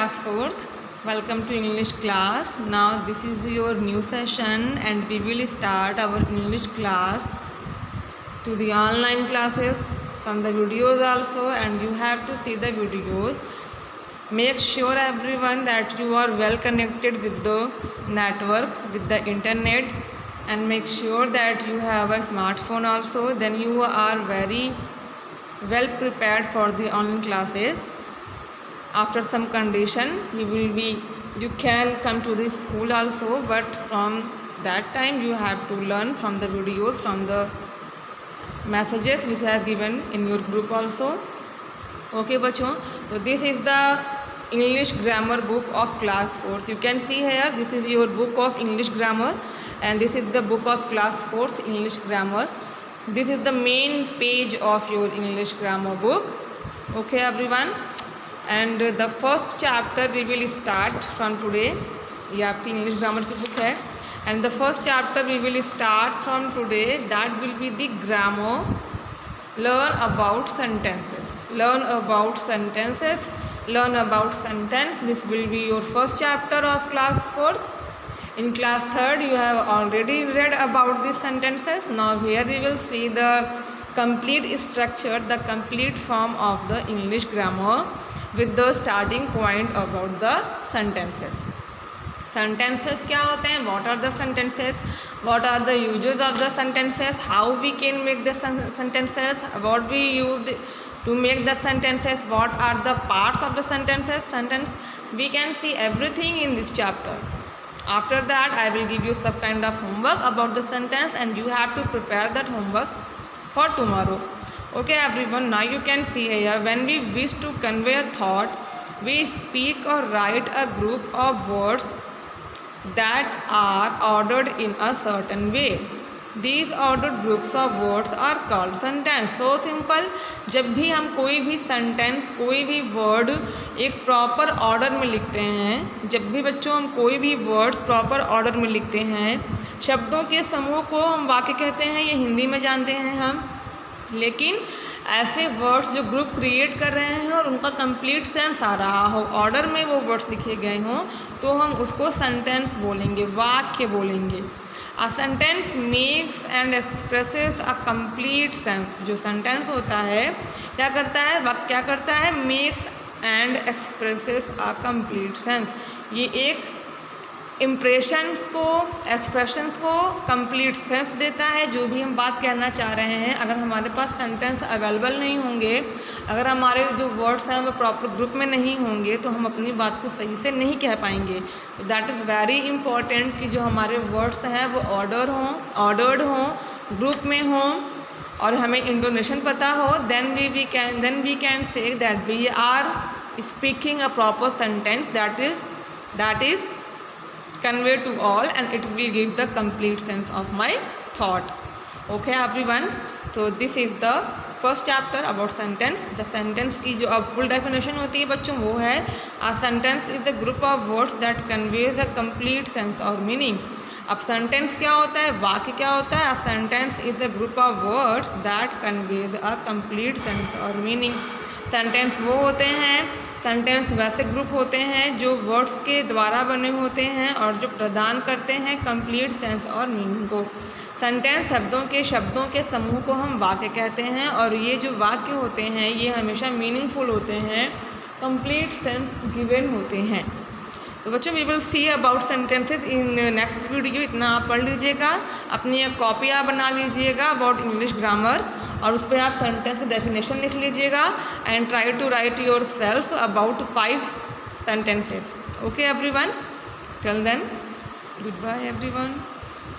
class 4th. Welcome to English class. Now this is your new session and we will start our English class to the online classes from the videos also, and you have to see the videos. Make sure everyone that you are well connected with the network, with the internet, and make sure that you have a smartphone also. Then you are very well prepared for the online classes. After some condition you can come to the school also, but from that time you have to learn from the videos, from the messages which I have given in your group also. Okay बच्चों, so this is the English grammar book of class 4th. You can see here, this is your book of English grammar and this is the book of class 4th English grammar. This is the main page of your English grammar book. Okay everyone, and the first chapter we will start from today. ये आपकी English grammar की book है and the first chapter we will start from today. That will be the grammar. Learn about sentences. Learn about sentences. Learn about sentence. This will be your first chapter of class 4th. In class 3rd you have already read about these sentences. Now here we will see the complete structure, the complete form of the English grammar with the starting point about the sentences. Sentences क्या होते हैं? What are the sentences? What are the uses of the sentences? How we can make the sentences? What we used to make the sentences? What are the parts of the sentences? Sentence. We can see everything in this chapter. After that I will give you some kind of homework about the sentence and you have to prepare that homework for tomorrow. Okay everyone, now you can see here, when we wish to convey a thought, we speak or write a group of words that are ordered in a certain way. These ordered groups of words are called sentence. So simple. जब भी हम कोई भी sentence, कोई भी word एक proper order में लिखते हैं, जब भी बच्चों हम कोई भी words proper order में लिखते हैं, शब्दों के समूह को हम वाक्य कहते हैं. ये हिंदी में जानते हैं हम, लेकिन ऐसे वर्ड्स जो ग्रुप क्रिएट कर रहे हैं और उनका कंप्लीट सेंस आ रहा हो, ऑर्डर में वो वर्ड्स लिखे गए हों, तो हम उसको सेंटेंस बोलेंगे, वाक्य बोलेंगे. A sentence makes and expresses a complete sense. जो सेंटेंस होता है क्या करता है? वाक्य क्या करता है? Makes and expresses a complete sense. ये एक इम्प्रेशंस को, एक्सप्रेशंस को कंप्लीट सेंस देता है. जो भी हम बात कहना चाह रहे हैं, अगर हमारे पास सेंटेंस अवेलेबल नहीं होंगे, अगर हमारे जो वर्ड्स हैं वो प्रॉपर ग्रुप में नहीं होंगे, तो हम अपनी बात को सही से नहीं कह पाएंगे. तो दैट इज़ वेरी इम्पॉर्टेंट कि जो हमारे वर्ड्स हैं वो ऑर्डर्ड हों, ग्रुप में हों और हमें इंटोनेशन पता हो. Then we can say that we are speaking a proper sentence that is convey to all and it will give the complete sense of my thought. Okay everyone, so this is the first chapter about sentence. The sentence की जो अब full definition होती है बच्चों वो है, a sentence is a group of words that conveys a complete sense or meaning. अब sentence क्या होता है, वाक्य क्या होता है? A sentence is a group of words that conveys a complete sense or meaning. sentence वो होते हैं, सेंटेंस वैसे ग्रुप होते हैं जो वर्ड्स के द्वारा बने होते हैं और जो प्रदान करते हैं कंप्लीट सेंस और मीनिंग को. सेंटेंस शब्दों के समूह को हम वाक्य कहते हैं और ये जो वाक्य होते हैं ये हमेशा मीनिंगफुल होते हैं, कंप्लीट सेंस गिवन होते हैं. तो बच्चों we will see about sentences in next video. इतना आप पढ़ लीजिएगा, अपनी एक कॉपी आप बना लीजिएगा अबाउट इंग्लिश ग्रामर और उस पर आप सेंटेंस की डेफिनेशन लिख लीजिएगा and try to write yourself about 5 sentences. Okay everyone, till then, goodbye everyone.